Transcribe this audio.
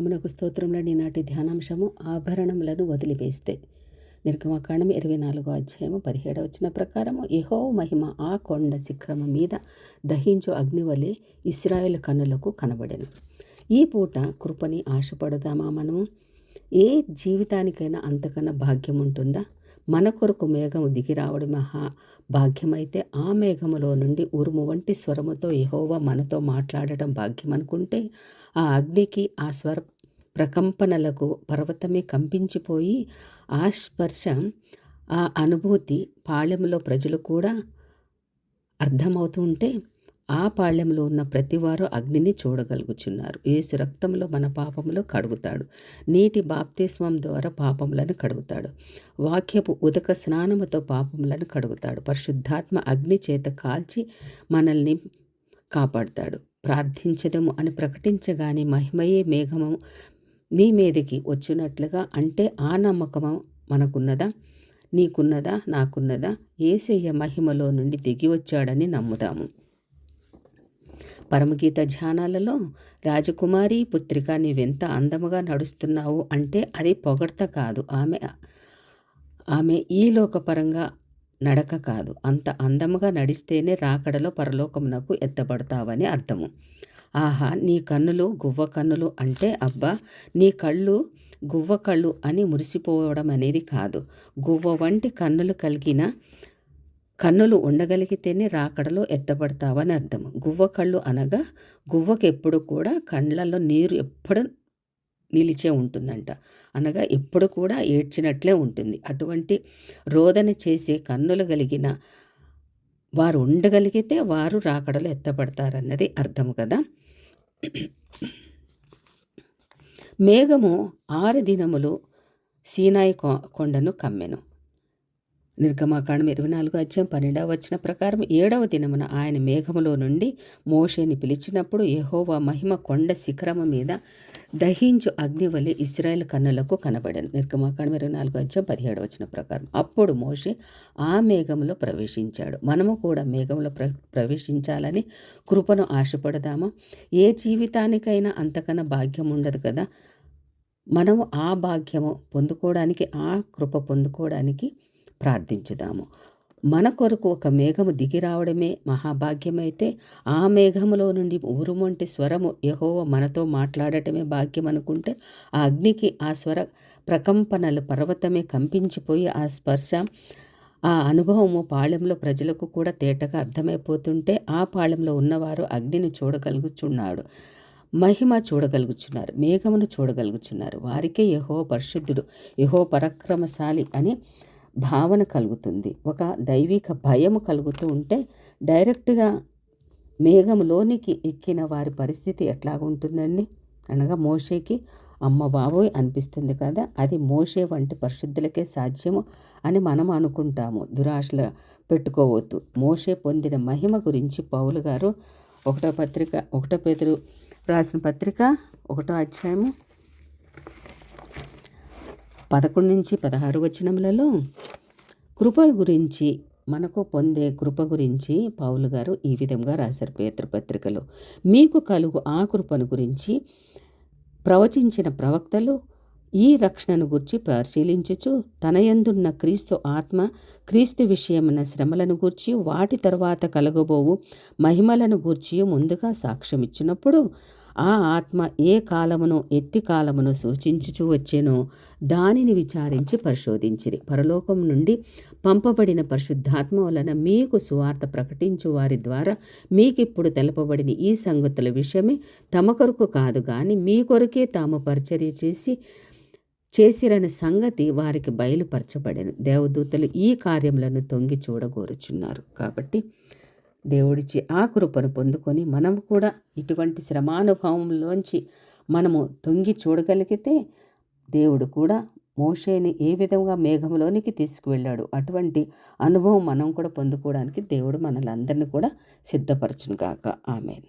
నామమునకు స్తోత్రములని నాటి ధ్యానాంశము ఆభరణములను వదిలివేస్తే. నిర్గమకాండం 24వ అధ్యాయము 17వ వచన ప్రకారము, యెహోవా మహిమ ఆ కొండ శిఖరము మీద దహించు అగ్నివలె ఇశ్రాయేలు కన్నులకు కనబడెను. ఈ పూట కృపని ఆశపడదామా మనము? ఏ జీవితానికైనా అంతకన్నా భాగ్యం ఉంటుందా? మన కొరకు మేఘము దిగి రావడం మహా భాగ్యమైతే, ఆ మేఘములో నుండి ఉరుము వంటి స్వరముతో యెహోవా మనతో మాట్లాడటం భాగ్యం అనుకుంటే, ఆ అగ్నికి, ఆ స్వర ప్రకంపనలకు పర్వతమే కంపించిపోయి, ఆ స్పర్శ, ఆ అనుభూతి పాళెంలో ప్రజలు కూడా అర్థమవుతూ ఉంటే, ఆ పాళెంలో ఉన్న ప్రతివారు అగ్నిని చూడగలుగుచున్నారు. యేసు రక్తంలో మన పాపములు కడుగుతాడు. నీటి బాప్తిస్మం ద్వారా పాపములను కడుగుతాడు. వాక్యపు ఉదక స్నానముతో పాపములను కడుగుతాడు. పరిశుద్ధాత్మ అగ్ని చేత కాల్చి మనల్ని కాపాడుతాడు. ప్రార్థించదము అని ప్రకటించగానే మహిమయే మేఘము నీ మీదకి వచ్చినట్లుగా, అంటే ఆ నమ్మకము మనకున్నదా? నీకున్నదా? నాకున్నదా? యేసయ్య మహిమలో నుండి దిగి వచ్చాడని నమ్ముదాము. పరమగీత ధ్యానాలలో రాజకుమారి పుత్రిక, నీవెంత అందముగా నడుస్తున్నావు అంటే అది పొగడ్త కాదు. ఆమె ఈ లోకపరంగా నడక కాదు. అంత అందముగా నడిస్తేనే రాకడలో పరలోకమునకు ఎత్తబడతావని అర్థము. ఆహా, నీ కన్నులు గువ్వ కన్నులు అంటే అబ్బా, నీ కళ్ళు గువ్వ కళ్ళు అని మురిసిపోవడం అనేది కాదు. గువ్వ వంటి కన్నులు ఉండగలిగితేనే రాకడలో ఎత్తబడతావని అర్థం. గువ్వ కళ్ళు అనగా గువ్వకు ఎప్పుడు కూడా కళ్ళల్లో నీరు ఎప్పుడు నిలిచే ఉంటుందంట. అనగా ఎప్పుడు కూడా ఏడ్చినట్లే ఉంటుంది. అటువంటి రోదన చేసే కన్నులు కలిగిన వారు ఉండగలిగితే వారు రాకడలో ఎత్తబడతారన్నది అర్థం కదా. మేఘము 6 దినములు సీనాయి కొండను కమ్మెను. నిర్గమకాండం 24వ అధ్యాయం 12వ వచన ప్రకారం 7వ దినమున ఆయన మేఘములో నుండి మోషేని పిలిచినప్పుడు, యెహోవా మహిమ కొండ శిఖరము మీద దహించు అగ్నివలె ఇశ్రాయేలు కన్నులకు కనబడెను. నిర్గమకాండం 24వ అధ్యాయం 17వ వచన ప్రకారం. అప్పుడు మోషే ఆ మేఘములో ప్రవేశించాడు. మనము కూడా మేఘంలో ప్రవేశించాలని కృపను ఆశపడదామా? ఏ జీవితానికైనా అంతకన్నా భాగ్యం ఉండదు కదా. మనము ఆ భాగ్యము పొందుకోవడానికి, ఆ కృప పొందుకోవడానికి ప్రార్థించుదాము. మన కొరకు ఒక మేఘము దిగి రావడమే మహాభాగ్యమైతే, ఆ మేఘములో నుండి ఉరుమంటి స్వరము యెహోవా మనతో మాట్లాడటమే భాగ్యం అనుకుంటే, ఆ అగ్నికి, ఆ స్వర ప్రకంపనలు పర్వతమే కంపించిపోయి, ఆ స్పర్శ, ఆ అనుభవము పాళెంలో ప్రజలకు కూడా తేటగా అర్థమైపోతుంటే, ఆ పాళెంలో ఉన్నవారు అగ్నిని చూడగలుగుచున్నాడు, మహిమ చూడగలుగుచున్నారు, మేఘమును చూడగలుగుచున్నారు. వారికే యెహోవా పరిశుద్ధుడు, యెహోవా పరాక్రమశాలి అని భావన కలుగుతుంది. ఒక దైవిక భయము కలుగుతూ ఉంటే, డైరెక్ట్గా మేఘంలోనికి ఎక్కిన వారి పరిస్థితి ఎట్లాగుంటుందండి? అనగా మోషేకి అమ్మ బాబోయ్ అనిపిస్తుంది కదా. అది మోషే వంటి పరిశుద్ధులకే సాధ్యము అని మనం అనుకుంటాము. దురాశలు పెట్టుకోవద్దు. మోషే పొందిన మహిమ గురించి పౌలు గారు 1 పేతురు రాసిన పత్రిక 1వ అధ్యాయము 11-16 వచనములలో కృప గురించి, మనకు పొందే కృప గురించి పౌలు గారు ఈ విధంగా రాశారు పేతురు పత్రికలో. మీకు కలుగు ఆ కృపను గురించి ప్రవచించిన ప్రవక్తలు ఈ రక్షణను గూర్చి పరిశీలించుచు, తన యందున్న క్రీస్తు ఆత్మ, క్రీస్తు విషయమైన శ్రమలను గూర్చి, వాటి తరువాత కలగబోవు మహిమలను గూర్చి ముందుగా సాక్ష్యమిచ్చినప్పుడు, ఆ ఆత్మ ఏ కాలమును ఎట్టి కాలమును సూచించుచూ వచ్చెనో దానిని విచారించి పరిశోధించిరి. పరలోకం నుండి పంపబడిన పరిశుద్ధాత్మ వలన మీకు సువార్త ప్రకటించు వారి ద్వారా మీకిప్పుడు తెలపబడిన ఈ సంగతుల విషయమే తమ కొరకు కాదు గాని మీ కొరకే తాము పరిచర్య చేసిరని సంగతి వారికి బయలుపరచబడెను. దేవదూతలు ఈ కార్యములను తొంగి చూడగోరుచున్నారు. కాబట్టి దేవుడిచ్చి ఆ కృపను పొందుకొని మనము కూడా ఇటువంటి శ్రమానుభవంలోంచి మనము తొంగి చూడగలిగితే, దేవుడు కూడా మోషేని ఏ విధంగా మేఘంలోనికి తీసుకువెళ్ళాడు, అటువంటి అనుభవం మనం కూడా పొందుకోవడానికి దేవుడు మనల్ని అందరినీ కూడా సిద్ధపరచును గాక. ఆమేన్.